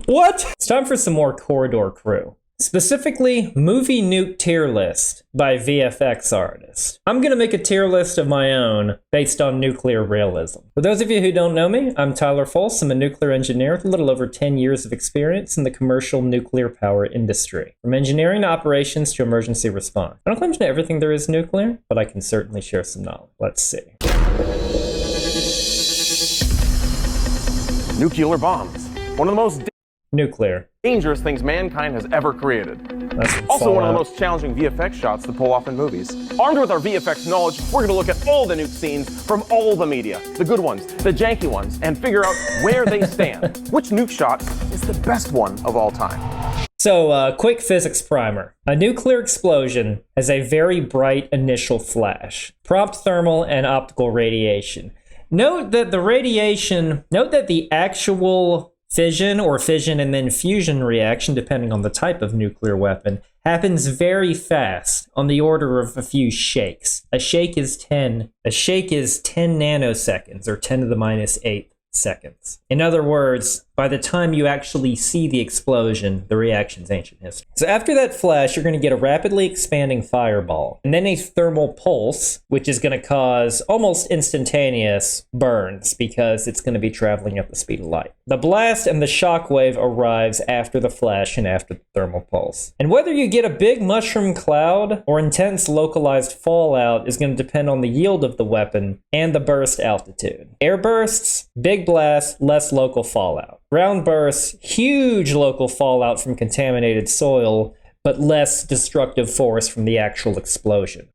What? It's time for some more Corridor Crew. Specifically, Movie Nuke tier list by VFX artist. I'm gonna make a tier list of my own based on nuclear realism. For those of you who don't know me, I'm Tyler Folse. I'm a nuclear engineer with a little over 10 years of experience in the commercial nuclear power industry. From engineering to operations to emergency response. I don't claim to know everything there is nuclear, but I can certainly share some knowledge. Let's see. Nuclear bombs. One of the most Nuclear. dangerous things mankind has ever created. Also one of the most challenging VFX shots to pull off in movies. Armed with our VFX knowledge, we're going to look at all the nuke scenes from all the media. The good ones, the janky ones, and figure out where they stand. Which nuke shot is the best one of all time? So, quick physics primer. A nuclear explosion has a very bright initial flash. Prompt thermal and optical radiation. Note that the actual fission or fission and then fusion reaction, depending on the type of nuclear weapon, happens very fast, on the order of a few shakes. A shake is 10 nanoseconds, or 10 to the minus 8 seconds. In other words, by the time you actually see the explosion, the reaction's ancient history. So after that flash, you're going to get a rapidly expanding fireball, and then a thermal pulse, which is going to cause almost instantaneous burns because it's going to be traveling at the speed of light. The blast and the shockwave arrives after the flash and after the thermal pulse. And whether you get a big mushroom cloud or intense localized fallout is going to depend on the yield of the weapon and the burst altitude. Air bursts, big blast, less local fallout. Ground bursts, huge local fallout from contaminated soil, but less destructive force from the actual explosion.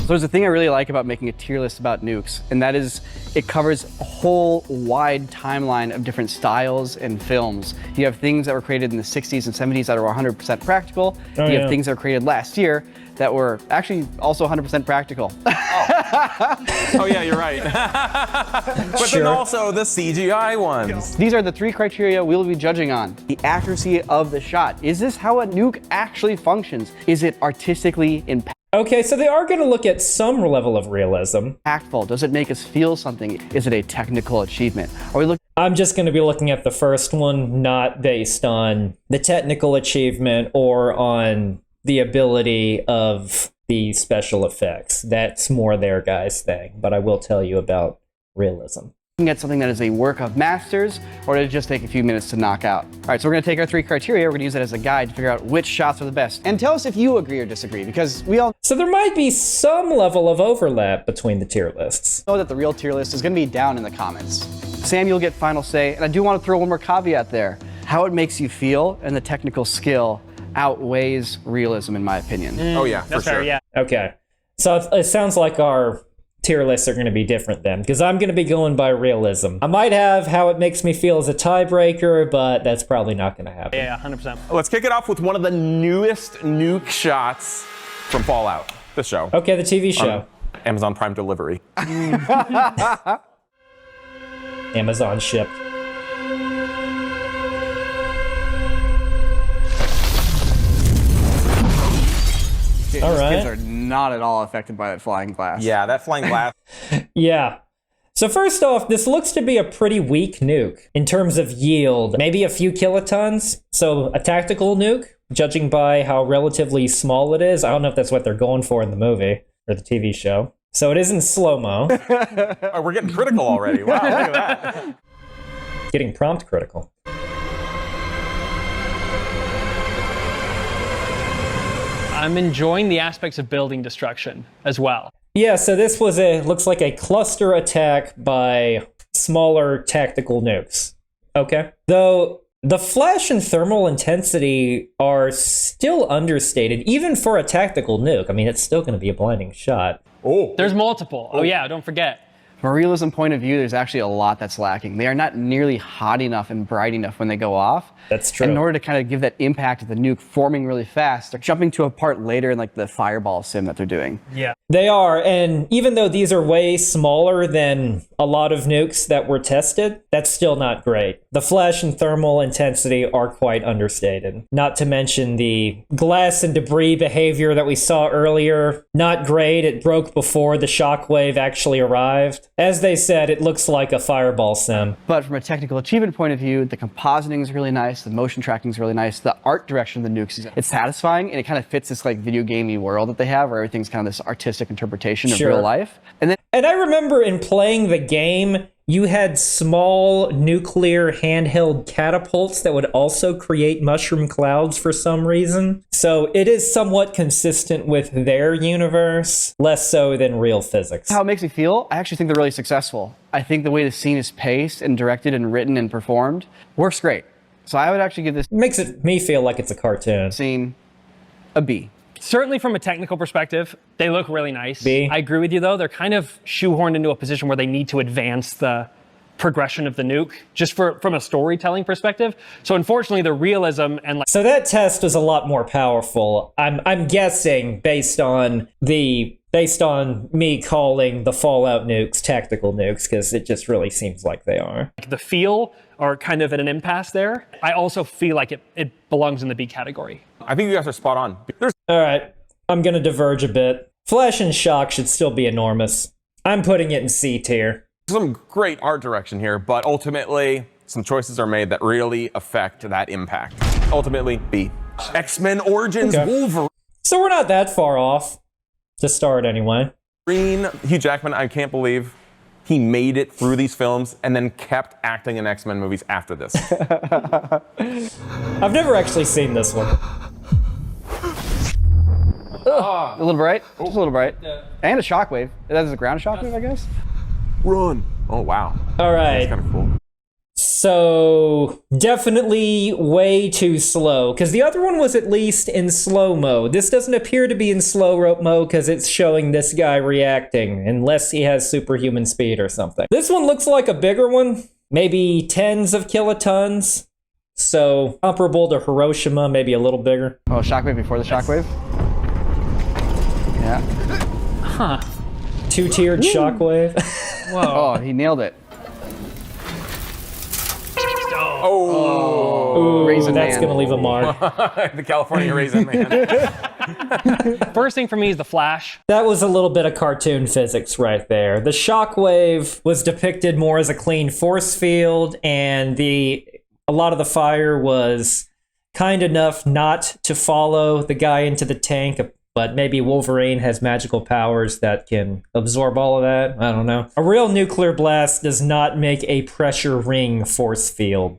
There's a thing I really like about making a tier list about nukes, and that is it covers a whole wide timeline of different styles and films. You have things that were created in the 60s and 70s that are 100% practical. You have things that were created last year that were actually also 100% practical. Oh yeah, you're right. But then also the CGI ones. These are the three criteria we'll be judging on. The accuracy of the shot. Is this how a nuke actually functions? Is it artistically impactful? Okay, so they are going to look at some level of realism. Does it make us feel something? Is it a technical achievement? Are we looking? I'm just going to be looking at the first one, not based on the technical achievement or on the ability of the special effects. That's more their guys' thing, but I will tell you about realism. At something that is a work of masters, or did it just take a few minutes to knock out? All right, so we're gonna take our three criteria, we're gonna use that as a guide to figure out which shots are the best. And tell us if you agree or disagree, because we all So there might be some level of overlap between the tier lists. know that the real tier list is gonna be down in the comments. Sam, you'll get final say, and I do wanna throw one more caveat there. How it makes you feel and the technical skill outweighs realism, in my opinion. Oh yeah, for sure. Yeah. Okay, so it sounds like our tier lists are going to be different then, because I'm going to be going by realism. I might have how it makes me feel as a tiebreaker, but that's probably not going to happen. Yeah, 100%. Let's kick it off with one of the newest nuke shots from Fallout, the show. Okay, the TV show. Amazon Prime delivery. Amazon shipped. All right. These kids are not at all affected by that flying glass. Yeah, that flying glass. Yeah. So first off, this looks to be a pretty weak nuke in terms of yield. Maybe a few kilotons. So a tactical nuke, judging by how relatively small it is. I don't know if that's what they're going for in the movie or the TV show. So it is in slow-mo. Oh, we're getting critical already. Wow, look at that. Getting prompt critical. I'm enjoying the aspects of building destruction as well. Yeah, so this was looks like a cluster attack by smaller tactical nukes. Okay. Though the flash and thermal intensity are still understated, even for a tactical nuke. I mean, it's still going to be a blinding shot. Oh. There's multiple. Oh yeah, don't forget. From a realism point of view, there's actually a lot that's lacking. They are not nearly hot enough and bright enough when they go off. That's true. And in order to kind of give that impact of the nuke forming really fast, they're jumping to a part later in like the fireball sim that they're doing. Yeah. They are, and even though these are way smaller than a lot of nukes that were tested, that's still not great. The flash and thermal intensity are quite understated. Not to mention the glass and debris behavior that we saw earlier. Not great. It broke before the shockwave actually arrived. As they said, it looks like a fireball sim. But from a technical achievement point of view, the compositing is really nice, the motion tracking is really nice, the art direction of the nukes, it's satisfying, and it kind of fits this like video gamey world that they have, where everything's kind of this artistic interpretation of real life. And I remember in playing the game, you had small nuclear handheld catapults that would also create mushroom clouds for some reason. So it is somewhat consistent with their universe, less so than real physics. How it makes me feel, I actually think they're really successful. I think the way the scene is paced and directed and written and performed works great. So I would actually give this Makes me feel like it's a cartoon. scene a B. Certainly from a technical perspective, they look really nice. B. I agree with you, though. They're kind of shoehorned into a position where they need to advance the progression of the nuke, just from a storytelling perspective. So unfortunately, the realism and like... So that test was a lot more powerful. I'm guessing based on me calling the Fallout nukes tactical nukes, because it just really seems like they are. the feel are kind of at an impasse there. I also feel like it belongs in the B category. I think you guys are spot on. There's All right, I'm going to diverge a bit. Flash and Shock should still be enormous. I'm putting it in C tier. some great art direction here, but ultimately, some choices are made that really affect that impact. Ultimately, B. X-Men Origins Wolverine. So we're not that far off to start anyway. Hugh Jackman, I can't believe he made it through these films and then kept acting in X-Men movies after this. I've never actually seen this one. A little bright, just a little bright. And a shockwave. That is a ground shockwave, I guess. Run. Oh, wow. All right. That's kind of cool. So definitely way too slow, because the other one was at least in slow mo. This doesn't appear to be in slow mo because it's showing this guy reacting, unless he has superhuman speed or something. This one looks like a bigger one, maybe tens of kilotons. So comparable to Hiroshima, maybe a little bigger. Oh, shockwave before the shockwave? Yeah. Huh. Two-tiered shockwave. Oh, he nailed it. Oh, Raisin that's Man. gonna leave a mark. the California Raisin Man. First thing for me is the Flash. That was a little bit of cartoon physics right there. The shockwave was depicted more as a clean force field, and a lot of the fire was kind enough not to follow the guy into the tank, but maybe Wolverine has magical powers that can absorb all of that. I don't know. A real nuclear blast does not make a pressure ring force field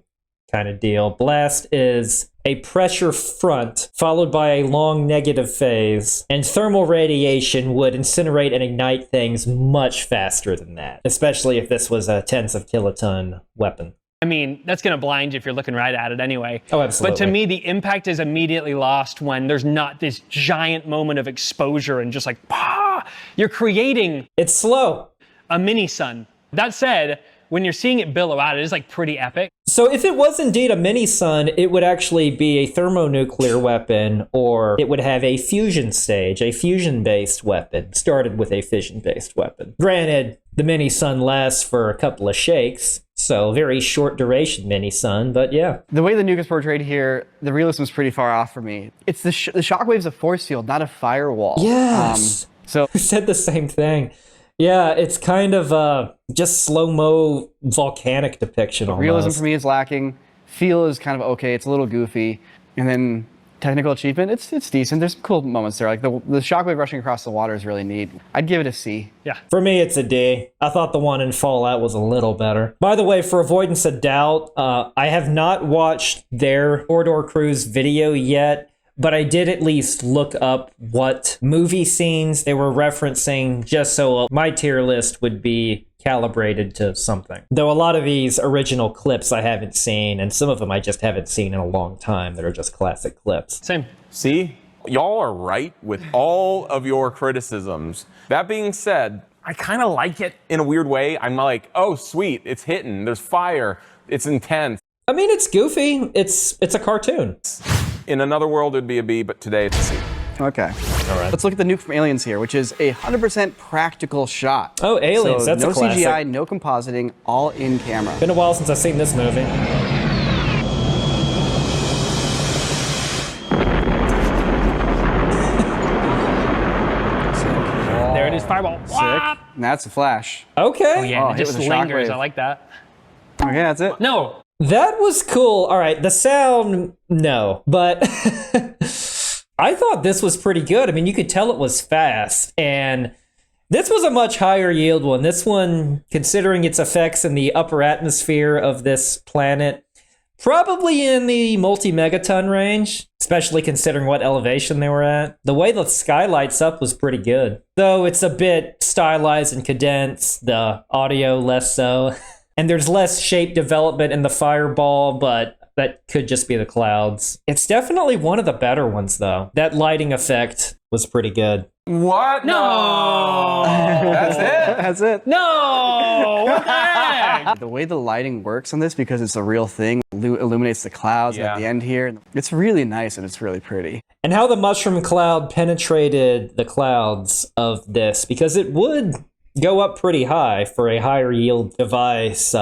kind of deal. Blast is a pressure front followed by a long negative phase, and thermal radiation would incinerate and ignite things much faster than that, especially if this was a tens of kiloton weapon. I mean, that's going to blind you if you're looking right at it anyway. Oh, absolutely. But to me, the impact is immediately lost when there's not this giant moment of exposure and just like, pah! You're creating It's slow. a mini sun. That said, when you're seeing it billow out, it is like pretty epic. So if it was indeed a mini sun, it would actually be a thermonuclear weapon, or it would have a fusion stage, a fusion-based weapon, started with a fission-based weapon. Granted, the mini sun lasts for a couple of shakes, so very short duration mini sun, but yeah. The way the nuke is portrayed here, the realism is pretty far off for me. It's the shockwave's a force field, not a firewall. Yes! So Who said the same thing? Yeah, it's kind of just slow-mo volcanic depiction almost. realism for me is lacking. Feel is kind of okay. It's a little goofy. And then technical achievement, it's decent. There's some cool moments there. Like the shockwave rushing across the water is really neat. I'd give it a C. Yeah. For me, it's a D. I thought the one in Fallout was a little better. By the way, for avoidance of doubt, I have not watched their Corridor Cruise video yet, but I did at least look up what movie scenes they were referencing, just so my tier list would be calibrated to something. Though a lot of these original clips I haven't seen, and some of them I just haven't seen in a long time that are just classic clips. Same. See, y'all are right with all of your criticisms. That being said, I kind of like it in a weird way. I'm like, oh, sweet, it's hitting, there's fire, it's intense. I mean, it's goofy. It's a cartoon. In another world, it'd be a B, but today it's a C. Okay. All right. Let's look at the nuke from Aliens here, which is a 100% practical shot. Oh, Aliens, So that's no a classic. CGI, no compositing, all in camera. Been a while since I've seen this movie. There it is, fireball. Wah! And that's a flash. Okay. Oh, yeah, Oh, it hit just with a lingers. shockwave. I like that. Okay, that's it. No. That was cool. All right, the sound, no. But I thought this was pretty good. I mean, you could tell it was fast. And this was a much higher yield one. This one, considering its effects in the upper atmosphere of this planet, probably in the multi-megaton range, especially considering what elevation they were at. The way the sky lights up was pretty good. Though it's a bit stylized and condensed, the audio less so. And there's less shape development in the fireball, but that could just be the clouds. It's definitely one of the better ones, though. That lighting effect was pretty good. What? No. That's it? That's it. No. What the heck? The way the lighting works on this, because it's a real thing, illuminates the clouds Yeah. at the end here. It's really nice and it's really pretty. And how the mushroom cloud penetrated the clouds of this, because it would go up pretty high for a higher yield device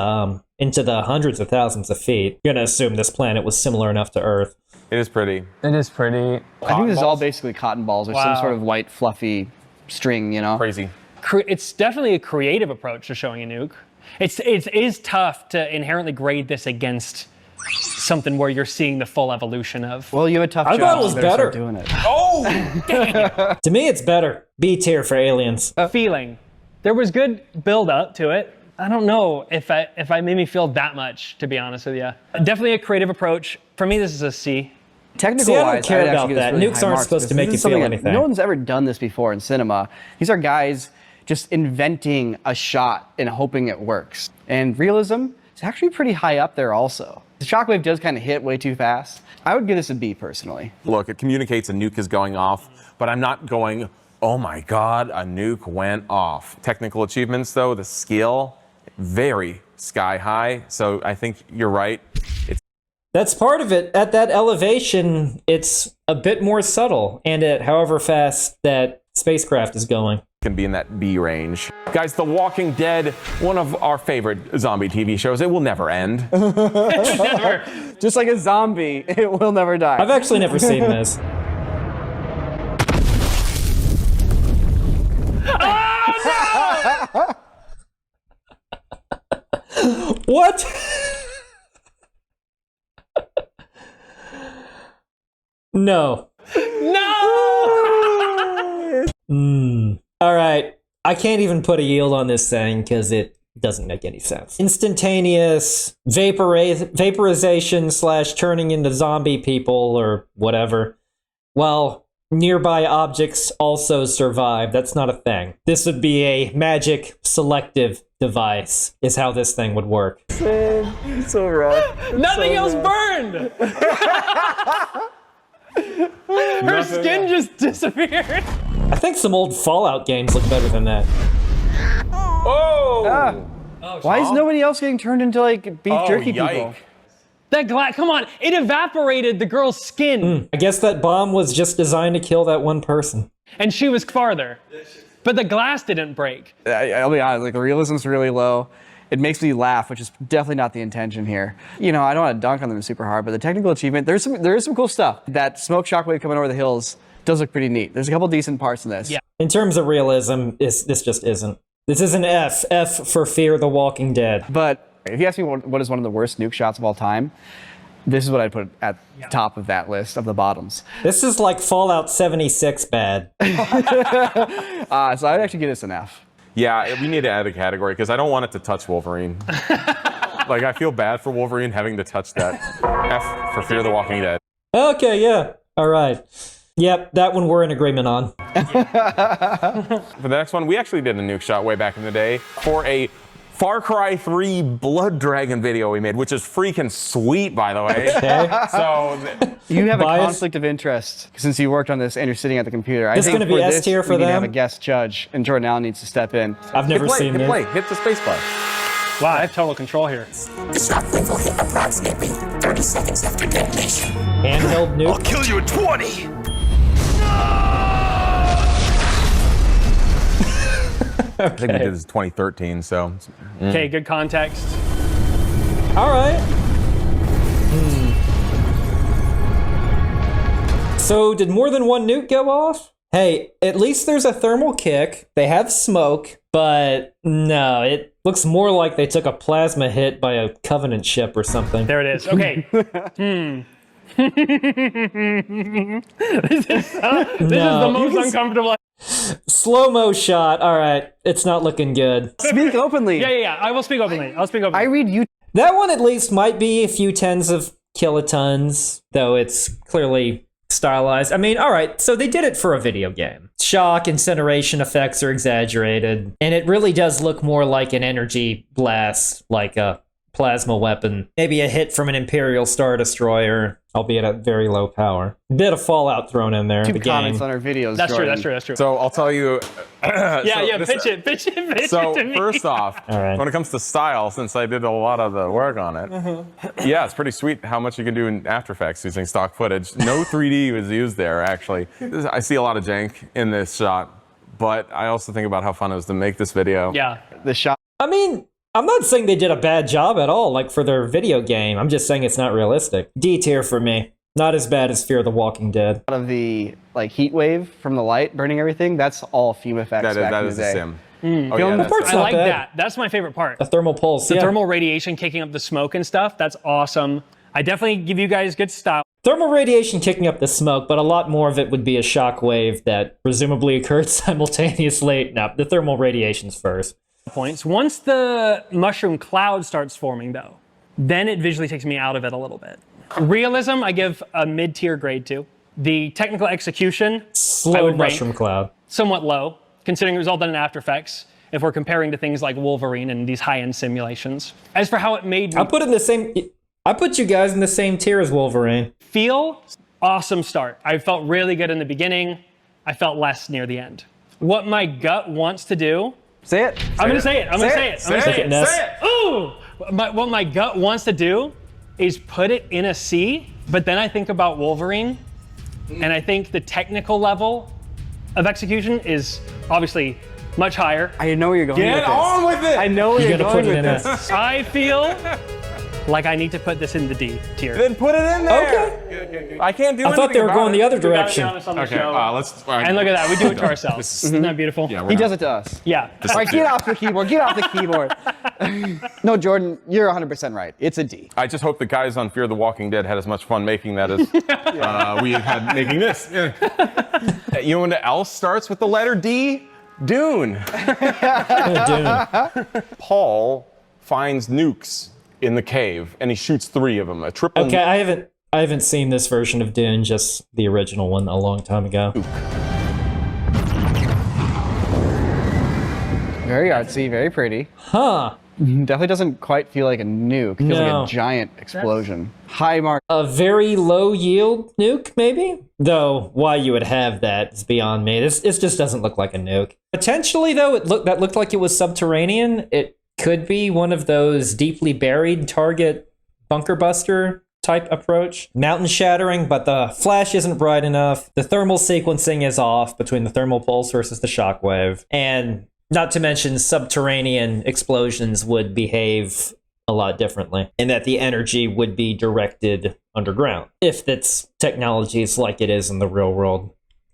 into the hundreds of thousands of feet. I'm going to assume this planet was similar enough to Earth. It is pretty. It is pretty. I think this is all balls? basically cotton balls or Wow. some sort of white fluffy string, you know? Crazy. It's definitely a creative approach to showing a nuke. It is tough to inherently grade this against something where you're seeing the full evolution of. Well, you have a tough I job. thought it so was you better better. start doing it. Oh! To me, it's better. B tier for Aliens. Feeling. There was good build up to it. I don't know if I made me feel that much, to be honest with you. Definitely a creative approach. For me, this is a C. Technical See, I don't wise, care I'd actually about give this that. really Nukes high aren't marks, supposed to because make this you is something feel that anything. No one's ever done this before in cinema. These are guys just inventing a shot and hoping it works. And realism is actually pretty high up there also. The shockwave does kind of hit way too fast. I would give this a B personally. Look, it communicates a nuke is going off, but I'm not going, oh my God, a nuke went off. Technical achievements though, the skill, very sky high. So I think you're right. That's part of it. At that elevation, it's a bit more subtle, and at however fast that spacecraft is going. Can be in that B range. Guys, The Walking Dead, one of our favorite zombie TV shows. It will never end. Just like a zombie, it will never die. I've actually never seen this. What? No. All right. I can't even put a yield on this thing because it doesn't make any sense. Instantaneous vaporization / turning into zombie people or whatever. Well, nearby objects also survive. That's not a thing. This would be a magic selective device, is how this thing would work. So rough. Nothing else burned. Her skin just disappeared. I think some old Fallout games look better than that. Oh! Why is nobody else getting turned into like beef jerky people? yike. That glass, come on, it evaporated the girl's skin, I guess that bomb was just designed to kill that one person. and she was farther. But the glass didn't break. I'll be honest, like the realism's really low. It makes me laugh, which is definitely not the intention here. You know, I don't want to dunk on them super hard, but the technical achievement, there is some cool stuff. That smoke shockwave coming over the hills does look pretty neat. There's a couple decent parts in this. Yeah. In terms of realism, this just isn't. This is an F. F for Fear the Walking Dead. But if you ask me what is one of the worst nuke shots of all time, this is what I'd put at the top of that list of the bottoms. This is like Fallout 76 bad. So I'd actually give this an F. Yeah, we need to add a category because I don't want it to touch Wolverine. Like, I feel bad for Wolverine having to touch that. F for Fear the Walking Dead. Okay, yeah. All right. Yep, that one we're in agreement on. For the next one, we actually did a nuke shot way back in the day for a Far Cry 3 Blood Dragon video we made, which is freaking sweet, by the way. Okay. So, You have a Bias? conflict of interest since you worked on this and you're sitting at the computer. This I think gonna be for S this, tier for we need to them? have a guest judge, and Jordan Allen needs to step in. I've never hit play, seen hit this. play, hit the space bar. Wow, I have total control here. The shockwave will hit approximately 30 seconds after detonation. Handheld nuke. Kill you in 20! I think we did this in 2013, so. Okay, good context. All right. So did more than one nuke go off? Hey, at least there's a thermal kick. They have smoke, but no, it looks more like they took a plasma hit by a Covenant ship or something. There it is. Okay. This is the most uncomfortable. Slow-mo shot. All right, it's not looking good. Speak openly. Yeah. I will speak openly. I'll speak openly. I read you. That one at least might be a few tens of kilotons, though it's clearly stylized. I mean, all right, so they did it for a video game. Shock, incineration effects are exaggerated, and it really does look more like an energy blast, like a plasma weapon. Maybe a hit from an Imperial Star Destroyer, albeit at very low power. Bit of Fallout thrown in there. Two the comments game. on our videos. That's Jordan. true. So I'll tell you. Pitch it to me. First off, All right. when it comes to style, since I did a lot of the work on it, yeah, it's pretty sweet how much you can do in After Effects using stock footage. No 3D was used there, actually. I see a lot of jank in this shot, but I also think about how fun it was to make this video. Yeah. The shot I mean, I'm not saying they did a bad job at all, like for their video game. I'm just saying it's not realistic. D tier for me. Not as bad as Fear the Walking Dead. of the like heat wave from the light burning everything, that's all fume effects back That in is the a day. sim. The that's part's I not like bad. that. That's my favorite part. The thermal pulse. The yeah. thermal radiation kicking up the smoke and stuff. That's awesome. I definitely give you guys good style Thermal radiation kicking up the smoke, but a lot more of it would be a shock wave that presumably occurred simultaneously. No, the thermal radiation's first. points. Once the mushroom cloud starts forming, though, then it visually takes me out of it a little bit. Realism, I give a mid-tier grade to. The technical execution, I Slow would rank mushroom cloud. somewhat low, considering it was all done in After Effects, if we're comparing to things like Wolverine and these high-end simulations. As for how it made me I put you guys in the same tier as Wolverine. feel, awesome start. I felt really good in the beginning. I felt less near the end. What my gut wants to do, Say it. I'm going to say it. I'm going to say it. I'm going to say it. Ness. Ooh! What my gut wants to do is put it in a C, but then I think about Wolverine, and I think the technical level of execution is obviously much higher. I know where you're going Get with this. on with it! I know where You you're gotta going put it with in this. a. I feel like I need to put this in the D tier. Then put it in there. Okay. I can't do I thought they were going the other We gotta be direction. honest on the Okay, show. let's. And look at that, we do it to ourselves. Isn't that beautiful? Yeah, we're He not- does it to us. Yeah. All right, get off the keyboard. Get off the keyboard. No, Jordan, you're 100% right. It's a D. I just hope the guys on Fear the Walking Dead had as much fun making that as we had making this. Yeah. You know when else starts with the letter D? Dune. Dune. Paul finds nukes in the cave, and he shoots 3 of them. A triple. Okay, I haven't seen this version of Dune, just the original one a long time ago. Very artsy, very pretty. Huh. Definitely doesn't quite feel like a nuke. It feels No. like a giant explosion. High mark. A very low yield nuke, maybe? Though why you would have that is beyond me. This just doesn't look like a nuke. Potentially, though, that looked like it was subterranean. It could be one of those deeply buried target bunker buster type approach. Mountain shattering, but the flash isn't bright enough. The thermal sequencing is off between the thermal pulse versus the shockwave. And not to mention subterranean explosions would behave a lot differently, and that the energy would be directed underground. If that's technology is like it is in the real world,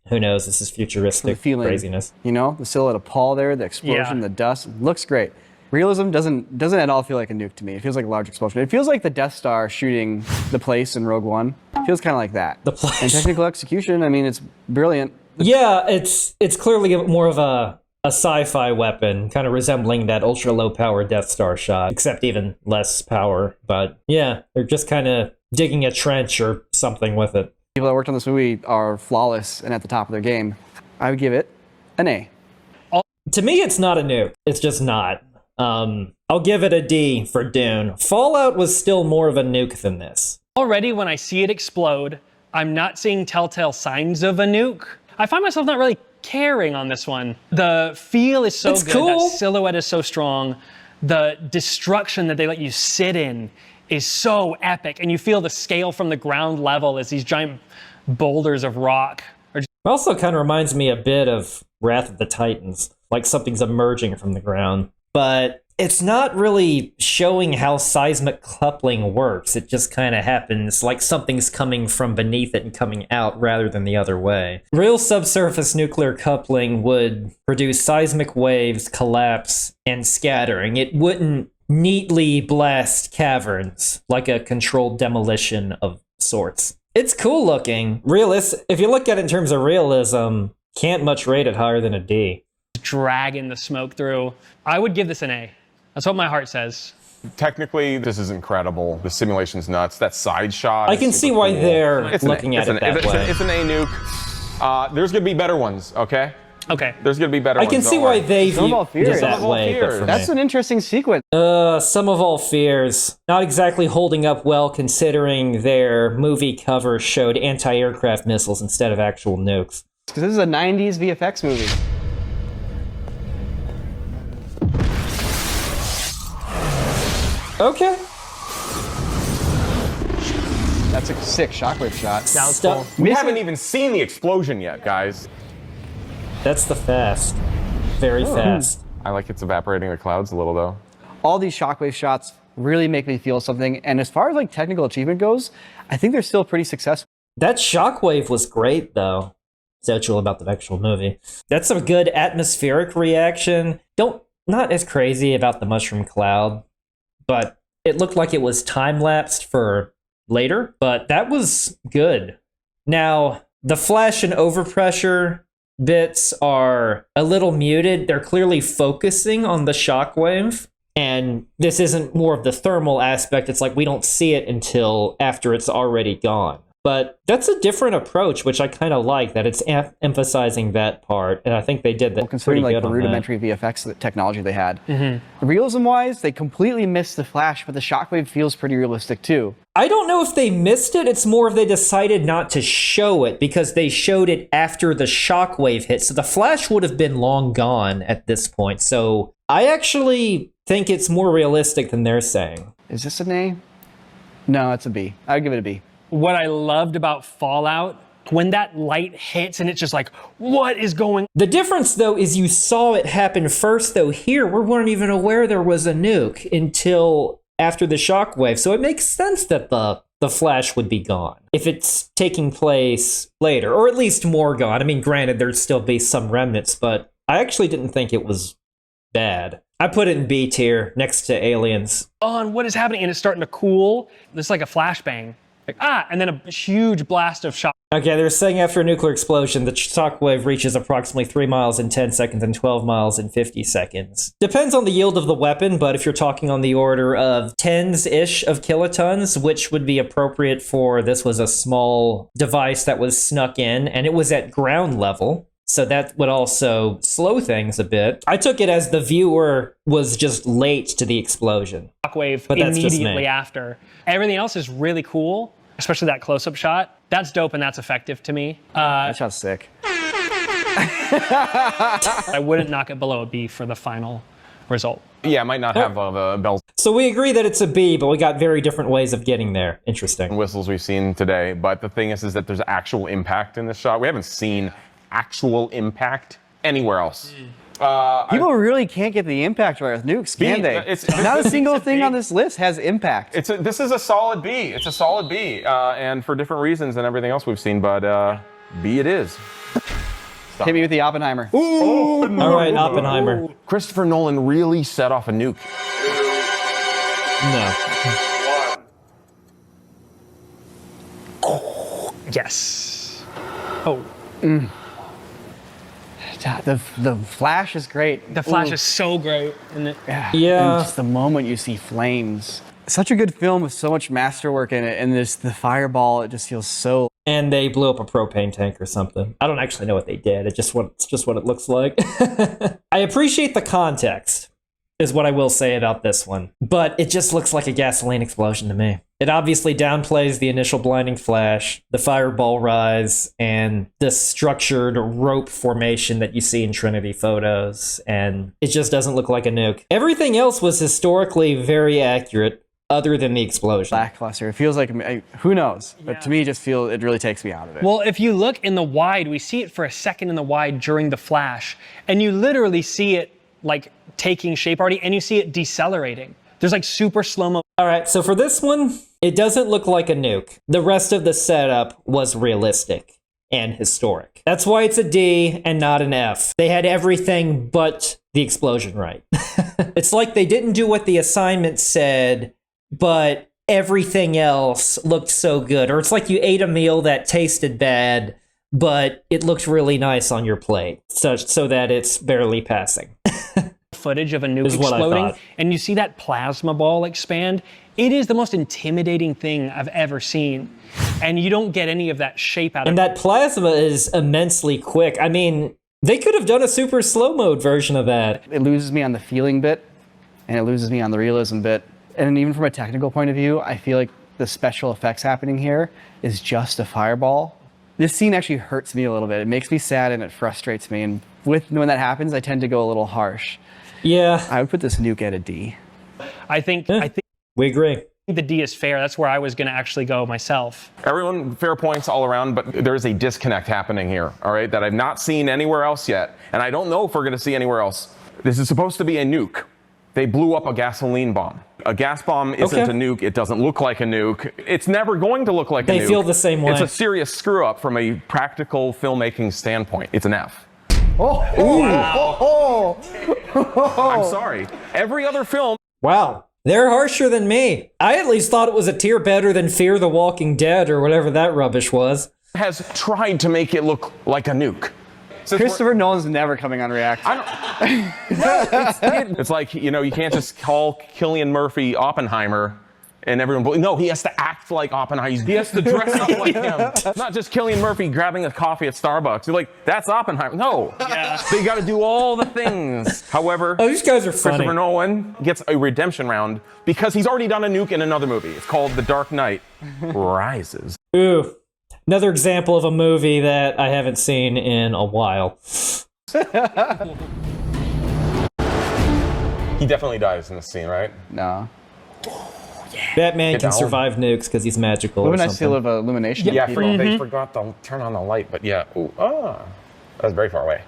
who knows? This is futuristic feeling. craziness. You know, the silhouette of Paul there, the explosion, the dust, looks great. Realism doesn't at all feel like a nuke to me. It feels like a large explosion. It feels like the Death Star shooting the place in Rogue One. It feels kind of like that. The place. And technical execution, I mean, it's brilliant. Yeah, it's clearly more of a sci-fi weapon, kind of resembling that ultra low power Death Star shot, except even less power. But yeah, they're just kind of digging a trench or something with it. People that worked on this movie are flawless and at the top of their game. I would give it an A. To me, it's not a nuke. It's just not. I'll give it a D for Dune. Fallout was still more of a nuke than this. Already when I see it explode, I'm not seeing telltale signs of a nuke. I find myself not really caring on this one. The feel is so It's good, cool. that silhouette is so strong. The destruction that they let you sit in is so epic, and you feel the scale from the ground level as these giant boulders of rock are just It also kind of reminds me a bit of Wrath of the Titans, like something's emerging from the ground. But it's not really showing how seismic coupling works. It just kind of happens like something's coming from beneath it and coming out rather than the other way. Real subsurface nuclear coupling would produce seismic waves, collapse, and scattering. It wouldn't neatly blast caverns like a controlled demolition of sorts. It's cool looking. If you look at it in terms of realism, can't much rate it higher than a D. Dragging the smoke through. I would give this an A. That's what my heart says. Technically, this is incredible. The simulation's nuts. That side shot. I can see why they're looking at it that way. It's an A nuke. There's going to be better ones, okay? Okay. There's going to be better ones. I can see why they view it that way. But for That's me. an interesting sequence. Some of all fears. Not exactly holding up well considering their movie cover showed anti-aircraft missiles instead of actual nukes. Because this is a 90s VFX movie. Okay. That's a sick shockwave shot. That was cool. We haven't even seen the explosion yet, guys. That's the fast. Very fast. I like it's evaporating the clouds a little, though. All these shockwave shots really make me feel something. And as far as like technical achievement goes, I think they're still pretty successful. That shockwave was great, though. Essential about the actual movie. That's a good atmospheric reaction. Not as crazy about the mushroom cloud, but it looked like it was time-lapsed for later, but that was good. Now, the flash and overpressure bits are a little muted. They're clearly focusing on the shockwave, and this isn't more of the thermal aspect. It's like we don't see it until after it's already gone. But that's a different approach, which I kind of like, that it's emphasizing that part, and I think they did that Well, considering pretty like good the on rudimentary VFX technology they had. Realism-wise, they completely missed the flash, but the shockwave feels pretty realistic too. I don't know if they missed it. It's more of they decided not to show it because they showed it after the shockwave hit. So the flash would have been long gone at this point. So I actually think it's more realistic than they're saying. Is this an A? No, it's a B. I'd give it a B. What I loved about Fallout, when that light hits and it's just like, what is going? The difference, though, is you saw it happen first, though. Here, we weren't even aware there was a nuke until after the shockwave. So it makes sense that the flash would be gone if it's taking place later, or at least more gone. I mean, granted, there'd still be some remnants, but I actually didn't think it was bad. I put it in B tier next to Aliens. On what is happening? And it's starting to cool. It's like a flashbang. Like, and then a huge blast of shock. Okay, they're saying after a nuclear explosion, the shockwave reaches approximately 3 miles in 10 seconds and 12 miles in 50 seconds. Depends on the yield of the weapon, but if you're talking on the order of tens-ish of kilotons, which would be appropriate for this was a small device that was snuck in, and it was at ground level. So that would also slow things a bit. I took it as the viewer was just late to the explosion. Shockwave But that's just me. immediately after. Everything else is really cool, especially that close-up shot. That's dope and that's effective to me. That shot's sick. I wouldn't knock it below a B for the final result. Yeah, it might not have the bells So we agree that it's a B, but we got very different ways of getting there. Interesting. and whistles we've seen today. But the thing is that there's actual impact in this shot. We haven't seen actual impact anywhere else. People really can't get the impact right with nukes, can they? Not a single thing on this list has impact. This is a solid B. It's a solid B, and for different reasons than everything else we've seen, but B it is. Hit me with the Oppenheimer. All right, Oppenheimer. Christopher Nolan really set off a nuke. No. Yes. Oh. The flash is great. The flash is so great. And Yeah. And just the moment you see flames. Such a good film with so much masterwork in it, and the fireball, it just feels so... And they blew up a propane tank or something. I don't actually know what they did. It's just what it looks like. I appreciate the context, is what I will say about this one. But it just looks like a gasoline explosion to me. It obviously downplays the initial blinding flash, the fireball rise, and the structured rope formation that you see in Trinity photos. And it just doesn't look like a nuke. Everything else was historically very accurate, other than the explosion. lackluster. It feels like, who knows? But to me, it really takes me out of it. well, if you look in the wide, we see it for a second in the wide during the flash, and you literally see it like taking shape already, and you see it decelerating. There's like super slow-mo. All right, so for this one, it doesn't look like a nuke. The rest of the setup was realistic and historic. That's why it's a D and not an F. They had everything but the explosion right. It's like they didn't do what the assignment said, but everything else looked so good. Or it's like you ate a meal that tasted bad, but it looked really nice on your plate, so that it's barely passing. Footage of a nuke exploding, and you see that plasma ball expand. It is the most intimidating thing I've ever seen, and you don't get any of that shape out of it. And that plasma is immensely quick. I mean, they could have done a super slow mode version of that. It loses me on the feeling bit, and it loses me on the realism bit. And even from a technical point of view, I feel like the special effects happening here is just a fireball. This scene actually hurts me a little bit. It makes me sad and it frustrates me. And when that happens, I tend to go a little harsh. Yeah. I would put this nuke at a D. I think We agree. the D is fair. That's where I was going to actually go myself. Everyone, fair points all around, but there's a disconnect happening here, all right, that I've not seen anywhere else yet, and I don't know if we're going to see anywhere else. This is supposed to be a nuke. They blew up a gasoline bomb. A gas bomb isn't a nuke. It doesn't look like a nuke. It's never going to look like a nuke. They feel the same way. It's a serious screw up from a practical filmmaking standpoint. It's an F. Oh. I'm sorry. Every other film. Wow. They're harsher than me. I at least thought it was a tier better than Fear the Walking Dead or whatever that rubbish was. Has tried to make it look like a nuke. Christopher Nolan's never coming on React. It's like, you know, you can't just call Cillian Murphy Oppenheimer and everyone. No, he has to act like Oppenheimer. He has to dress up like him. Not just Cillian Murphy grabbing a coffee at Starbucks. You're like, that's Oppenheimer. No, they got to do all the things. However, these guys are funny. Christopher Nolan gets a redemption round because he's already done a nuke in another movie. It's called The Dark Knight Rises. Ooh. Another example of a movie that I haven't seen in a while. He definitely dies in this scene, right? No. Batman can survive nukes because he's magical. What a nice feel of illumination. Yeah, they forgot to turn on the light, but yeah. Ooh, that's very far away.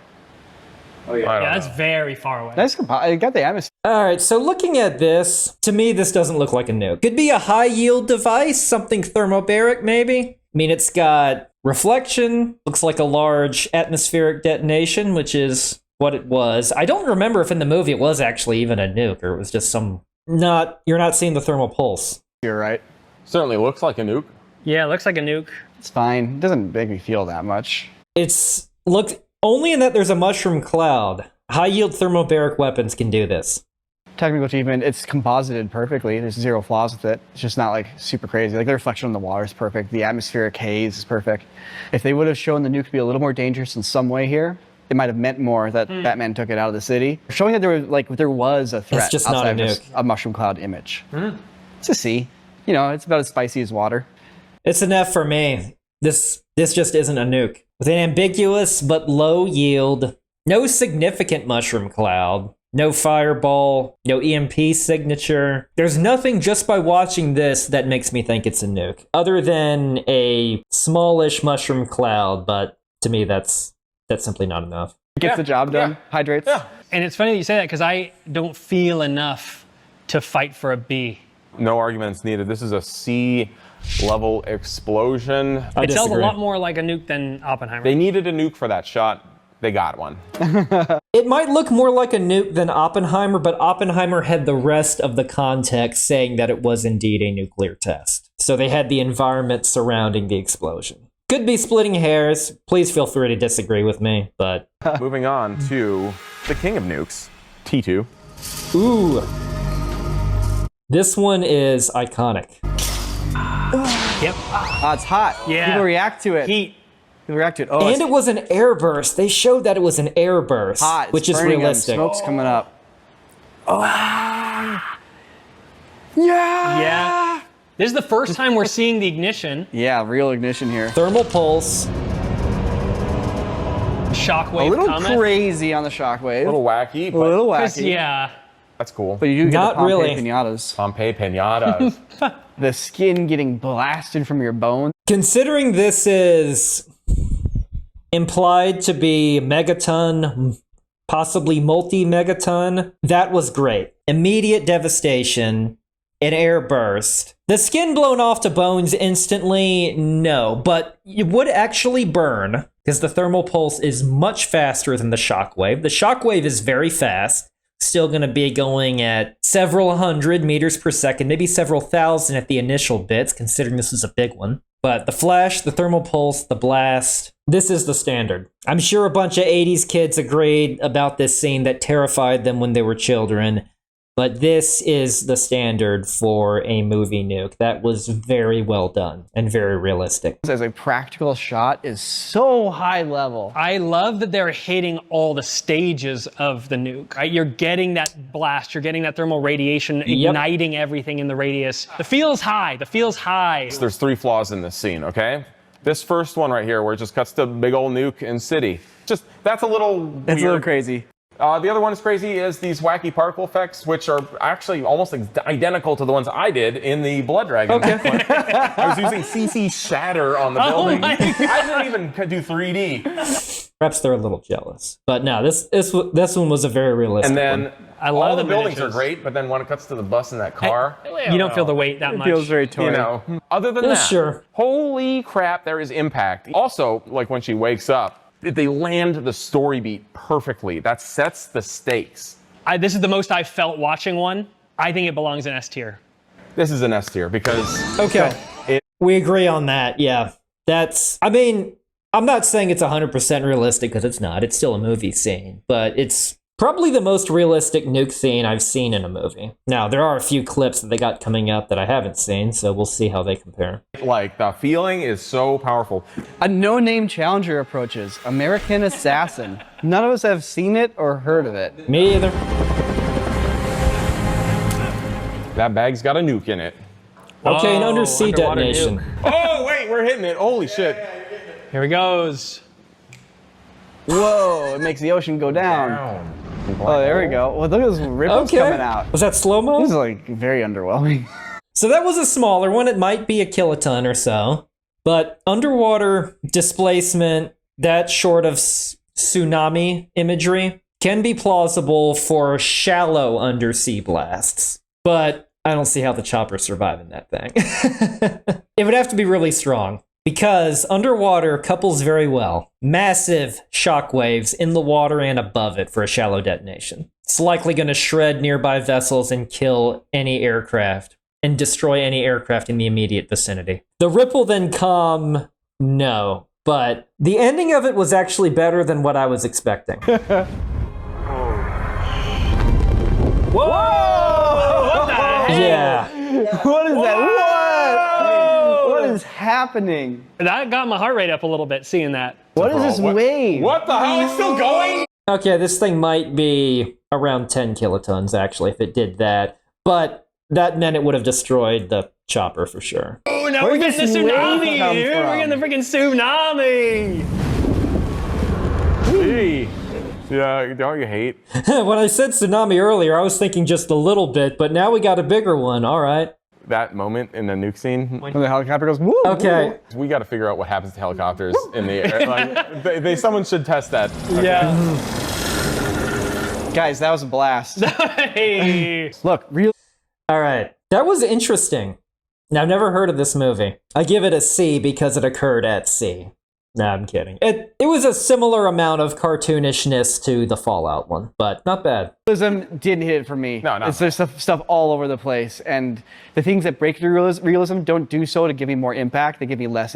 Oh, yeah. Yeah, that's very far away. Nice. I got the atmosphere. All right, so looking at this, to me, this doesn't look like a nuke. Could be a high-yield device, something thermobaric, maybe. I mean, it's got reflection, looks like a large atmospheric detonation, which is what it was. I don't remember if in the movie it was actually even a nuke, or it was just some... You're not seeing the thermal pulse. You're right. Certainly looks like a nuke. Yeah, it looks like a nuke. It's fine. It doesn't make me feel that much. It's looked only in that there's a mushroom cloud. High-yield thermobaric weapons can do this. Technical achievement, it's composited perfectly. There's zero flaws with it. It's just not like super crazy. Like the reflection on the water is perfect. The atmospheric haze is perfect. If they would have shown the nuke to be a little more dangerous in some way here, it might have meant more that Batman took it out of the city. Showing that there was a threat just outside not a of just a mushroom cloud image. It's a C. You know, it's about as spicy as water. It's an F for me. This just isn't a nuke. With an ambiguous but low yield, no significant mushroom cloud, no fireball, no EMP signature. There's nothing just by watching this that makes me think it's a nuke, other than a smallish mushroom cloud, but to me that's simply not enough. Gets the job done, hydrates. Yeah. And it's funny that you say that because I don't feel enough to fight for a B. No arguments needed. This is a C-level explosion. It sounds a lot more like a nuke than Oppenheimer. They needed a nuke for that shot. They got one. It might look more like a nuke than Oppenheimer, but Oppenheimer had the rest of the context saying that it was indeed a nuclear test. So they had the environment surrounding the explosion. Could be splitting hairs. Please feel free to disagree with me, but... Moving on to the king of nukes, T2. Ooh. This one is iconic. Yep. It's hot. Yeah. People react to it. Heat. People react to it. Oh, And it was an airburst. They showed that it was an airburst, hot. which is burning realistic. Them. Smoke's coming up. Oh. Yeah. This is the first time we're seeing the ignition. Yeah, real ignition here. Thermal pulse. Shockwave A little cometh. crazy on the shockwave. A little wacky, A but little 'Cause, wacky. yeah. that's cool. But you do get Not the Pompeii really. pinatas. Pompeii pinatas. The skin getting blasted from your bone. Considering this is implied to be megaton possibly multi-megaton. That was great. Immediate devastation, an air burst. The skin blown off to bones instantly, no, but it would actually burn because the thermal pulse is much faster than the shockwave. The shockwave is very fast, still going to be going at several hundred meters per second, maybe several thousand at the initial bits, considering this is a big one. But the flash, the thermal pulse, the blast, this is the standard. I'm sure a bunch of 80s kids agreed about this scene that terrified them when they were children. But this is the standard for a movie nuke. That was very well done and very realistic. As a practical shot is so high level. I love that they're hitting all the stages of the nuke. Right? You're getting that blast, you're getting that thermal radiation, igniting everything in the radius. The feel's high, the feel's high. There's 3 flaws in this scene, okay? This first one right here, where it just cuts to big old nuke and city. That's a little weird. It's a little crazy. The other one is crazy is these wacky particle effects, which are actually almost identical to the ones I did in the Blood Dragon. Okay. I was using CC shatter on the building. I didn't even do 3D. Perhaps they're a little jealous. But no, this one was a very realistic And then one. I love all the the buildings miniatures. are great, but then when it cuts to the bus in that car, You don't feel the weight that It much. feels very toy. you know, other than Yeah, that, sure. holy crap, there is impact. Also, like when she wakes up, they land the story beat perfectly. That sets the stakes. This is the most I've felt watching one. I think it belongs in S tier. This is an S tier because Okay. We agree on that, yeah. I mean, I'm not saying it's 100% realistic because it's not. It's still a movie scene. But it's probably the most realistic nuke scene I've seen in a movie. Now, there are a few clips that they got coming up that I haven't seen, so we'll see how they compare. like the feeling is so powerful. A no-name challenger approaches. American Assassin. None of us have seen it or heard of it. Me either. That bag's got a nuke in it. Okay, an undersea underwater detonation. Oh wait, we're hitting it. Holy shit. Here he goes. Whoa, it makes the ocean go down. Oh, there we go. Well, look at those ripples Okay. coming out. Was that slow-mo? This is like very underwhelming. So that was a smaller one. It might be a kiloton or so. But underwater displacement, that short of tsunami imagery, can be plausible for shallow undersea blasts. But I don't see how the chopper survive in that thing. It would have to be really strong. Because underwater couples very well. Massive shockwaves in the water and above it for a shallow detonation. It's likely going to shred nearby vessels and kill any aircraft and destroy any aircraft in the immediate vicinity. The ripple then come, no. But the ending of it was actually better than what I was expecting. Whoa! What the heck? Yeah. What is that? What is happening? That got my heart rate up a little bit seeing that. What is this wave? What the hell? It's still going? Okay, this thing might be around 10 kilotons, actually, if it did that. But that meant it would have destroyed the chopper for sure. Oh, now Where we're did getting the this wave tsunami! come Dude. from? We're getting the freaking tsunami! Gee. Yeah, don't you hate? When I said tsunami earlier, I was thinking just a little bit, but now we got a bigger one. All right. That moment in the nuke scene, When the helicopter goes, woo! Okay. we got to figure out what happens to helicopters in the air. Like, someone should test that. Okay. Yeah. Guys, that was a blast. Hey. Look, real. All right. That was interesting. Now, I've never heard of this movie. I give it a C because it occurred at sea. Nah, I'm kidding. It was a similar amount of cartoonishness to the Fallout one, but not bad. Realism didn't hit it for me. No. There's stuff all over the place, and the things that break through realism don't do so to give me more impact. They give me less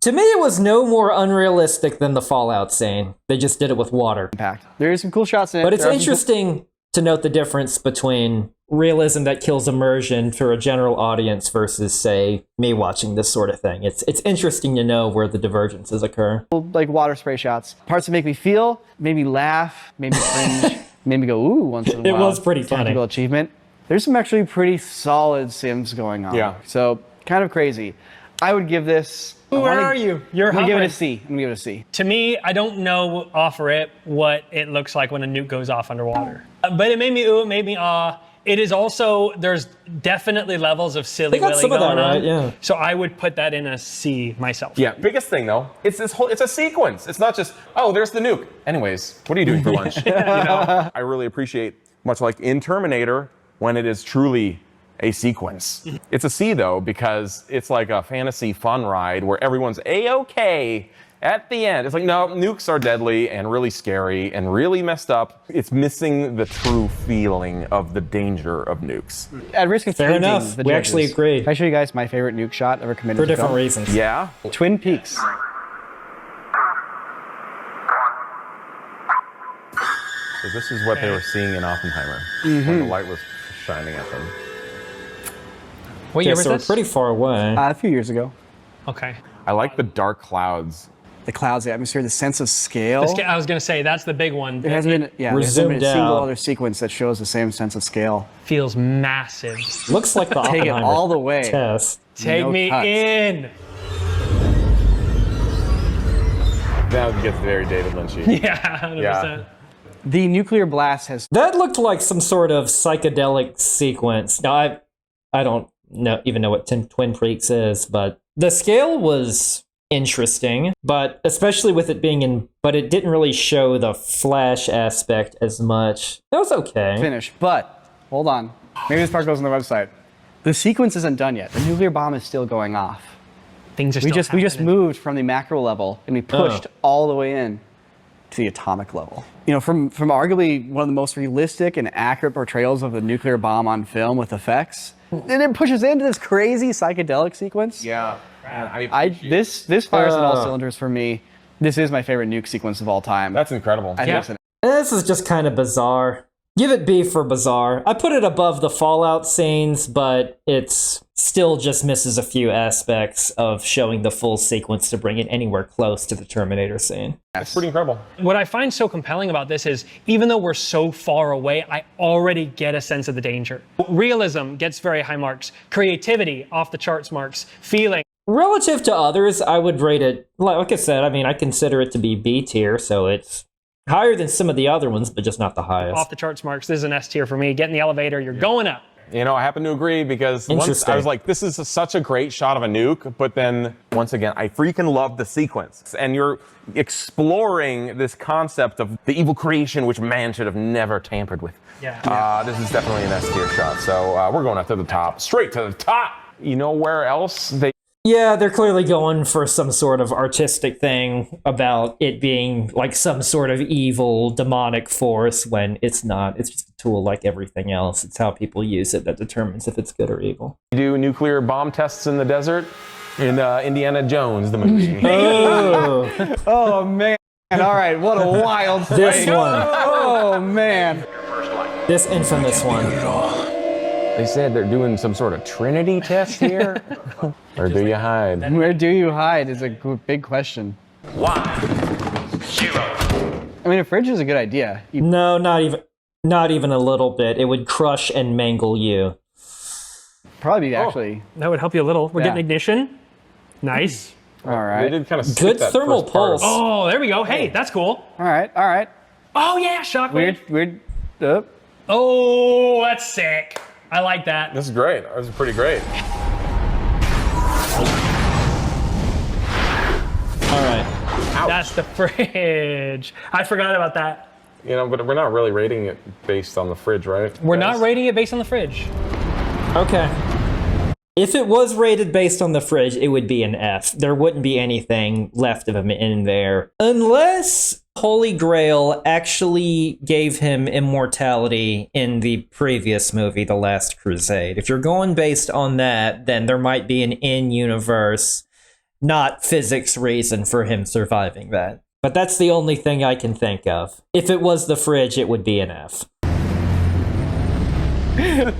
To me, it was no more unrealistic than the Fallout scene. They just did it with water. impact. There is some cool shots in it. But it's There are some interesting to note the difference between realism that kills immersion for a general audience versus, say, me watching this sort of thing. It's interesting to know where the divergences occur. cool, like water spray shots. Parts that make me feel, made me laugh, made me cringe, made me go ooh once in a It while. was pretty funny. Technical achievement. There's some actually pretty solid sims going on. Yeah. So kind of crazy. I would give this. Where are you? You're I'm gonna give it a hovering. C. I'm gonna give it a C. To me, I don't know off rip what it looks like when a nuke goes off underwater. But it made me ooh, it made me ah. it is also, there's definitely levels of silly They got willy some of that going on. right, yeah. So I would put that in a C myself. Yeah, biggest thing though, it's a sequence. It's not just, oh, there's the nuke. Anyways, what are you doing for lunch? You know, I really appreciate, much like in Terminator, when it is truly a sequence. It's a C though, because it's like a fantasy fun ride where everyone's A-okay at the end. It's like, no, nukes are deadly and really scary and really messed up. It's missing the true feeling of the danger of nukes. At risk of Fair tainting enough. the We actually judges, agree. Can I show you guys my favorite nuke shot ever committed For to different film? reasons. Yeah? Twin Peaks. So this is what they were seeing in Oppenheimer when the light was shining at them. What Yeah, year was so we're this? pretty far away. A few years ago. Okay. I like the dark clouds. The clouds, the atmosphere, the sense of scale. I was going to say, that's the big one. There hasn't been, We're there's been a zoomed single out. other sequence that shows the same sense of scale. Feels massive. Looks like the Take it Oppenheimer all the way. test. Take No me cuts. in. That gets very David Lynchy. Yeah, 100%. Yeah. The nuclear blast has That looked like some sort of psychedelic sequence. Now, I don't even know what Twin Peaks is, but the scale was interesting, but especially with it being but it didn't really show the flash aspect as much. It was okay. finished, but hold on. Maybe this part goes on the website. The sequence isn't done yet. The nuclear bomb is still going off. Things are We still just happening. moved from the macro level and we pushed all the way in to the atomic level. You know, from arguably one of the most realistic and accurate portrayals of the nuclear bomb on film with effects, and it pushes into this crazy psychedelic sequence. Yeah. This fires on all cylinders for me. This is my favorite nuke sequence of all time. That's incredible. I think Yeah. it's an This is just kind of bizarre. Give it B for bizarre. I put it above the Fallout scenes, but it's still just misses a few aspects of showing the full sequence to bring it anywhere close to the Terminator scene. It's pretty incredible. What I find so compelling about this is, even though we're so far away, I already get a sense of the danger. Realism gets very high marks. Creativity, off the charts marks. Feeling. Relative to others, I would rate it, like I said, I mean, I consider it to be B tier, so it's higher than some of the other ones, but just not the highest. Off the charts marks. This is an S tier for me. Get in the elevator, you're going up. You know, I happen to agree because once Interesting. I was like, this is such a great shot of a nuke, but then once again, I freaking love the sequence. And you're exploring this concept of the evil creation which man should have never tampered with. Yeah. This is definitely an S tier shot. So we're going up to the top, straight to the top. You know where else they Yeah, they're clearly going for some sort of artistic thing about it being like some sort of evil, demonic force when it's not. It's just a tool like everything else. It's how people use it that determines if it's good or evil. do nuclear bomb tests in the desert in Indiana Jones, the movie. Oh, Oh man. All right, what a wild this thing. one. Oh man. This infamous one. They said they're doing some sort of Trinity test here. Or do you hide? Where do you hide is a big question. 1, 0. I mean, a fridge is a good idea. No, not even a little bit. It would crush and mangle you. Probably actually. That would help you a little. We're Yeah. getting ignition. Nice. All They right. did kind of Good thermal pulse. Oh, there we go. Hey, that's cool. All right. All right. Oh, yeah, shockwave. Weird. Oh, that's sick. I like that. This is great. This is pretty great. All right. That's the fridge. I forgot about that. You know, but we're not really rating it based on the fridge, right? We're not rating it based on the fridge. Okay. If it was rated based on the fridge, it would be an F. There wouldn't be anything left of him in there. Unless Holy Grail actually gave him immortality in the previous movie, The Last Crusade. If you're going based on that, then there might be an in-universe, not physics reason for him surviving that. But that's the only thing I can think of. If it was the fridge, it would be an F.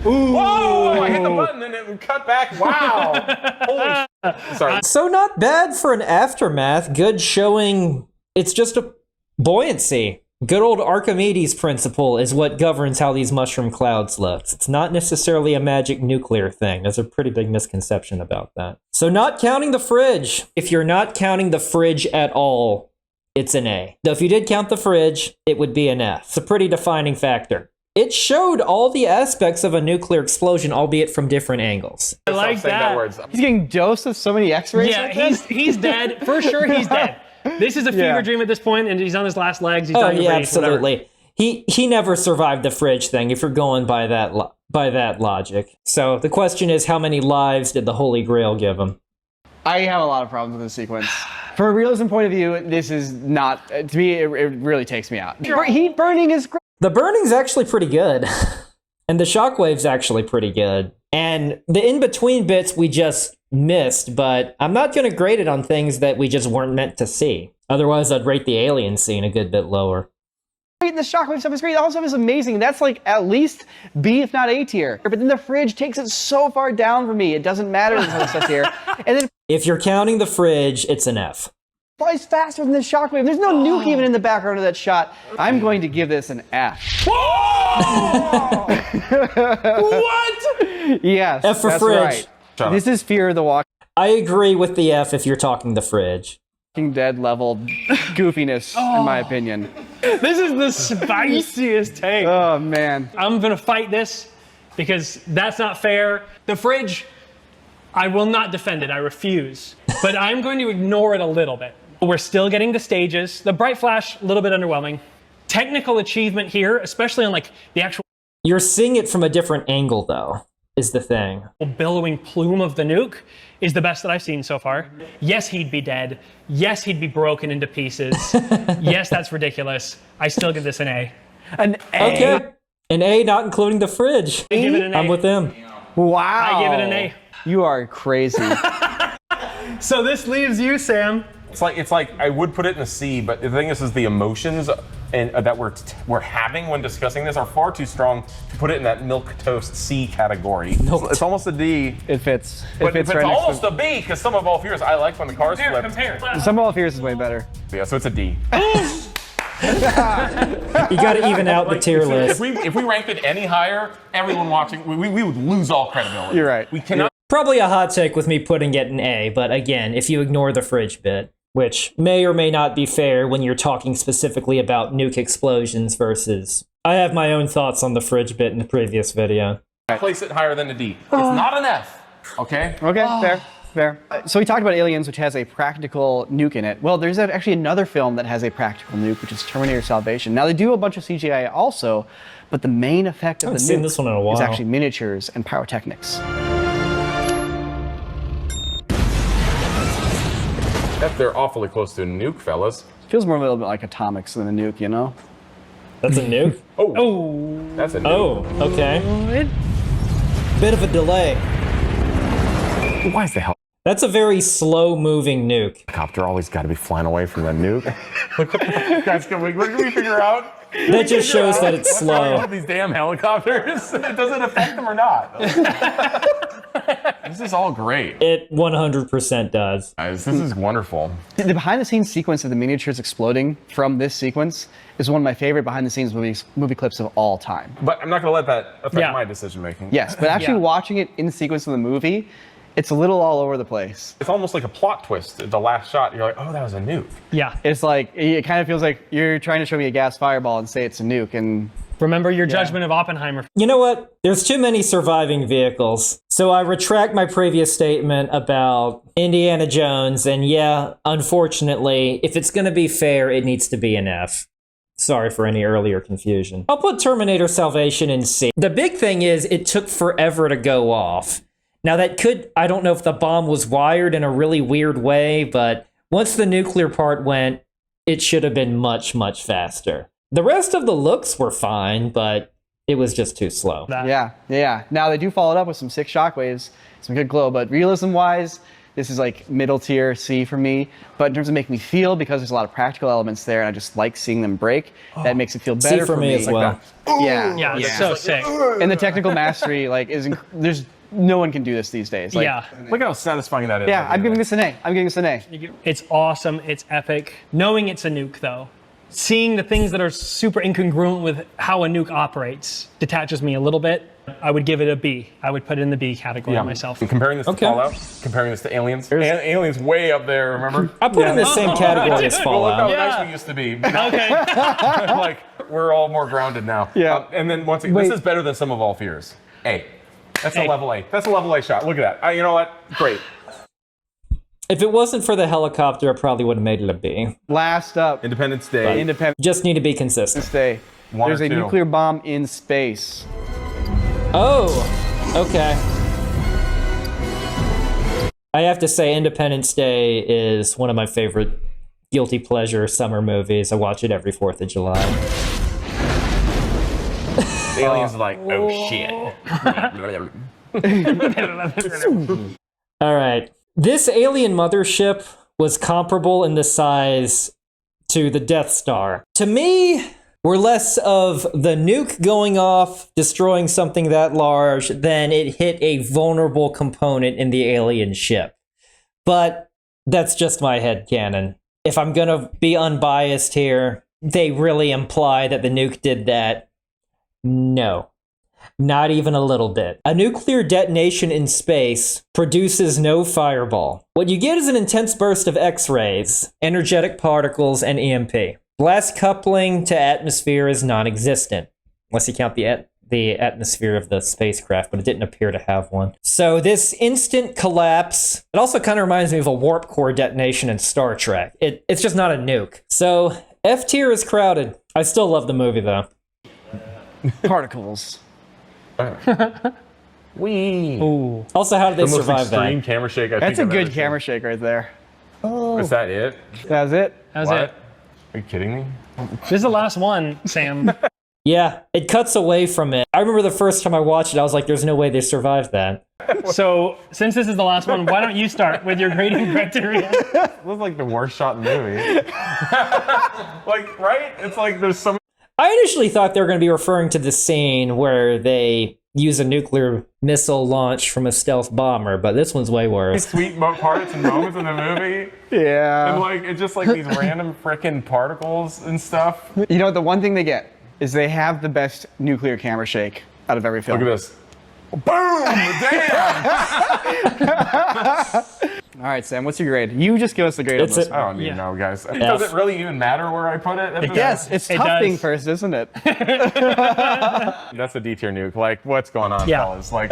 Whoa! I hit the button and it cut back. Wow! Holy shit. Sorry. So not bad for an aftermath. Good showing. It's just a buoyancy. Good old Archimedes principle is what governs how these mushroom clouds look. It's not necessarily a magic nuclear thing. There's a pretty big misconception about that. So not counting the fridge. If you're not counting the fridge at all, it's an A. Though if you did count the fridge, it would be an F. It's a pretty defining factor. It showed all the aspects of a nuclear explosion, albeit from different angles. I like that. He's getting dosed with so many X-rays. Yeah, like that? he's dead. For sure, he's dead. This is a fever dream at this point, and he's on his last legs. He's Oh dying of yeah, radiation, whatever. absolutely. He never survived the fridge thing. If you're going by that logic. So the question is, how many lives did the Holy Grail give him? I have a lot of problems with this sequence. From a realism point of view, this is not, to me, it really takes me out. Heat burning is great. The burning's actually pretty good. And the shockwave's actually pretty good. And the in-between bits we just missed, but I'm not going to grade it on things that we just weren't meant to see. Otherwise, I'd rate the alien scene a good bit lower. The shockwave stuff is great. All the stuff is amazing. That's like at least B, if not A tier. But then the fridge takes it so far down for me. It doesn't matter this other stuff here. And then If you're counting the fridge, it's an F. it flies faster than the shockwave. There's no nuke even in the background of that shot. I'm going to give this an F. What? Yes, F for that's fridge. right. This is Fear of the Walking I agree with the F if you're talking the fridge. Dead level goofiness, in my opinion. This is the spiciest take. Oh, man. I'm gonna fight this because that's not fair. The fridge, I will not defend it. I refuse. But I'm going to ignore it a little bit. We're still getting the stages. The bright flash, a little bit underwhelming. Technical achievement here, especially on like the actual You're seeing it from a different angle, though, is the thing. billowing plume of the nuke, is the best that I've seen so far. Yes, he'd be dead. Yes, he'd be broken into pieces. Yes, that's ridiculous. I still give this an A. An A. Okay. An A, not including the fridge. I give it an A. I'm with them. Wow. I give it an A. You are crazy. So this leaves you, Sam. It's like I would put it in a C, but the thing is the emotions and that we're having when discussing this are far too strong to put it in that milk toast C category. It's almost a D. It fits. But fits it's right next almost a B because Some of All Fears I like when the cars flip. Compare. Some of All Fears is way better. Yeah, so it's a D. You got to even out the tier list. If we ranked it any higher, everyone watching we would lose all credibility. You're right. We cannot. Probably a hot take with me putting it in A, but again, if you ignore the fridge bit, which may or may not be fair when you're talking specifically about nuke explosions versus... I have my own thoughts on the fridge bit in the previous video. Place it higher than a D. It's not an F. Okay. Okay, fair. So we talked about Aliens, which has a practical nuke in it. Well, there's actually another film that has a practical nuke, which is Terminator Salvation. Now, they do a bunch of CGI also, but the main effect of the haven't seen nuke this one in a while. is actually miniatures and pyrotechnics. They're awfully close to a nuke, fellas. Feels more a little bit like atomics than a nuke, you know? That's a nuke? Oh. That's a nuke. Oh, okay. Bit of a delay. Why is the That's a very slow-moving nuke. helicopter always got to be flying away from the nuke? Guys, what can we figure out? That just shows that it's What's wrong slow. with these damn helicopters? It doesn't affect them or not. This is all great. It 100% does. Guys, this is wonderful. The behind-the-scenes sequence of the miniatures exploding from this sequence is one of my favorite behind-the-scenes movie clips of all time. But I'm not going to let that affect Yeah. my decision making. Yes, but actually Yeah. watching it in the sequence of the movie, it's a little all over the place. It's almost like a plot twist at the last shot. You're like, oh, that was a nuke. Yeah. It's like, it kind of feels like you're trying to show me a gas fireball and say it's a nuke, and Remember your judgment of Oppenheimer. You know what? There's too many surviving vehicles. So I retract my previous statement about Indiana Jones. And yeah, unfortunately, if it's going to be fair, it needs to be an F. Sorry for any earlier confusion. I'll put Terminator Salvation in C. The big thing is it took forever to go off. Now that could, I don't know if the bomb was wired in a really weird way, but once the nuclear part went, it should have been much, much faster. The rest of the looks were fine, but it was just too slow. yeah. Now they do follow it up with some sick shockwaves, some good glow, but realism-wise, this is like middle tier C for me. But in terms of making me feel, because there's a lot of practical elements there, and I just like seeing them break, that makes it feel better for me as well. Yeah, it's so sick. And the technical mastery, like, there's no one can do this these days. Like, Yeah. Look how satisfying that is. Yeah, I'm giving this an A. I'm giving this an A. It's awesome. It's epic. Knowing it's a nuke, though, seeing the things that are super incongruent with how a nuke operates detaches me a little bit. I would give it a B. I would put it in the B category myself. And comparing this to Fallout, comparing this to Aliens. Aliens way up there, remember? I put it in the same category as Well, look how Fallout. nice we used to be. Okay. Like, we're all more grounded now. Yeah. And then once again, this is better than Some of All Fears. A. That's a level A. That's a level A shot. Look at that. You know what? Great. If it wasn't for the helicopter, I probably would have made it a B. Last up, Independence Day. Independence Just need to be consistent. Day. One or There's a two. nuclear bomb in space. Oh, okay. I have to say Independence Day is one of my favorite guilty pleasure summer movies. I watch it every 4th of July. Aliens are like, oh shit. All right. This alien mothership was comparable in the size to the Death Star. To me, we're less of the nuke going off, destroying something that large, than it hit a vulnerable component in the alien ship. But that's just my headcanon. If I'm gonna be unbiased here, they really imply that the nuke did that. No. Not even a little bit. A nuclear detonation in space produces no fireball. What you get is an intense burst of X-rays, energetic particles, and EMP. Blast coupling to atmosphere is non-existent, unless you count the atmosphere of the spacecraft, but it didn't appear to have one. So this instant collapse, it also kind of reminds me of a warp core detonation in Star Trek. It's just not a nuke. So F tier is crowded. I still love the movie though. Particles. Wee. Ooh. Also, how did they The most survive extreme that? camera shake I That's think a I've ever good camera shake right there. seen. Is that it? That's it. That was What? it. Are you kidding me? This is the last one, Sam. Yeah, it cuts away from it. I remember the first time I watched it, I was like, there's no way they survived that. So, since this is the last one, why don't you start with your grading criteria? It was like the worst shot in the movie. Like, right? It's like there's so I initially thought they were going to be referring to the scene where they use a nuclear missile launch from a stealth bomber, but this one's way worse. sweet parts and moments in the movie. Yeah. And like, it's just like these random frickin' particles and stuff. You know what? The one thing they get is they have the best nuclear camera shake out of every film. Look at this. Boom! Damn! All right, Sam, what's your grade? You just give us the grade It's on this. a- I don't even know, guys. Does it really even matter where I put it? At this Yes, it's It tough does. being first, isn't it? That's a D tier nuke. Like, what's going on, Yeah. fellas? Like,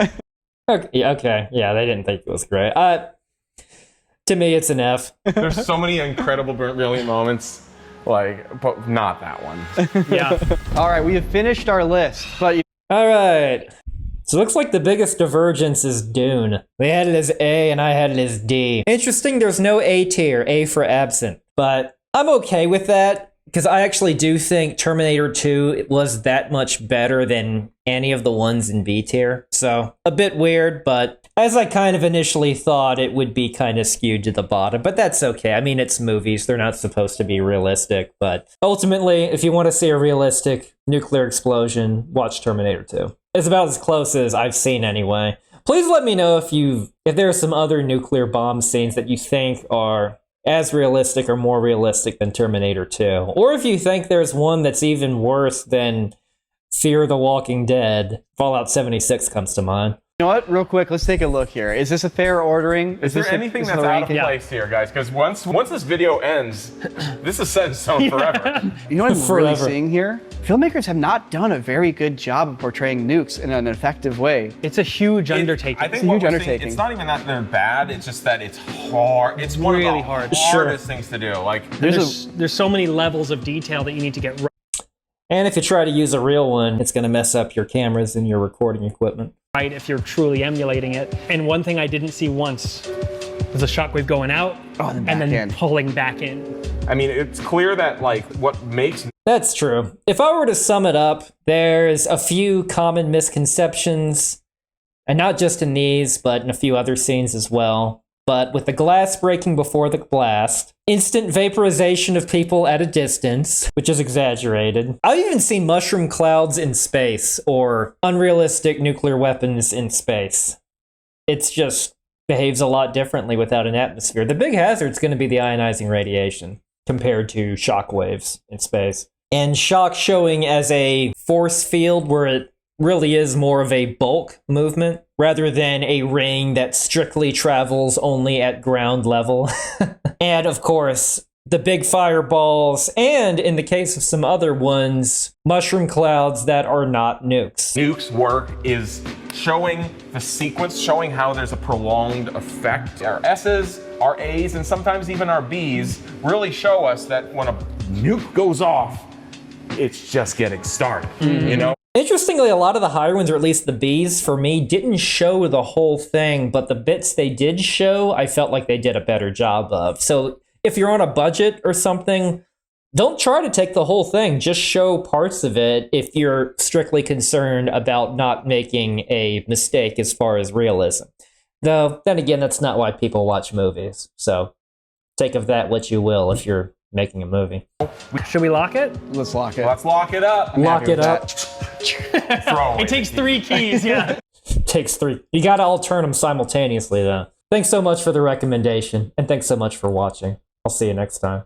Okay, yeah, they didn't think it was great. To me, it's an F. there's so many incredible, brilliant moments. Like, but not that one. Yeah. All right, we have finished our list, but All right. So it looks like the biggest divergence is Dune. They had it as A and I had it as D. Interesting, there's no A tier, A for absent. But I'm okay with that because I actually do think Terminator 2 was that much better than any of the ones in B tier. So a bit weird, but as I kind of initially thought, it would be kind of skewed to the bottom. But that's okay. I mean, it's movies. They're not supposed to be realistic. But ultimately, if you want to see a realistic nuclear explosion, watch Terminator 2. It's about as close as I've seen anyway. Please let me know if there are some other nuclear bomb scenes that you think are as realistic or more realistic than Terminator 2. Or if you think there's one that's even worse than Fear the Walking Dead. Fallout 76 comes to mind. you know what? Real quick, let's take a look here. Is this a fair ordering? Is there anything that's out of place here, guys? Because once this video ends, this is set in stone forever. You know what I'm really Forever. seeing here? Filmmakers have not done a very good job of portraying nukes in an effective way. It's a huge undertaking. I think a what huge we're seeing, undertaking. it's not even that they're bad. It's just that it's hard. It's one Really of the hard. hardest things to do. Like, there's so many levels of detail that you need to get And if you try to use a real one, it's going to mess up your cameras and your recording equipment. right if you're truly emulating it. And one thing I didn't see once was a shockwave going out and and then in. pulling back in. I mean, it's clear that like what makes That's true. If I were to sum it up, there's a few common misconceptions, and not just in these, but in a few other scenes as well. But with the glass breaking before the blast, instant vaporization of people at a distance, which is exaggerated. I've even seen mushroom clouds in space, or unrealistic nuclear weapons in space. It's just behaves a lot differently without an atmosphere. The big hazard's going to be the ionizing radiation. compared to shockwaves in space. And shock showing as a force field where it really is more of a bulk movement rather than a ring that strictly travels only at ground level. And of course, the big fireballs, and in the case of some other ones, mushroom clouds that are not nukes. Nuke's work is showing the sequence, showing how there's a prolonged effect. Our S's, our A's, and sometimes even our B's really show us that when a nuke goes off, it's just getting started, you know? Interestingly, a lot of the higher ones, or at least the B's for me, didn't show the whole thing, but the bits they did show, I felt like they did a better job of. So if you're on a budget or something, don't try to take the whole thing. Just show parts of it if you're strictly concerned about not making a mistake as far as realism. Though, then again, that's not why people watch movies. So take of that what you will if you're making a movie. Should we lock it? Let's lock it. Let's lock it up. Lock it up. Throw away It takes the 3 keys, yeah. Takes 3. You gotta all turn them simultaneously, though. Thanks so much for the recommendation, and thanks so much for watching. I'll see you next time.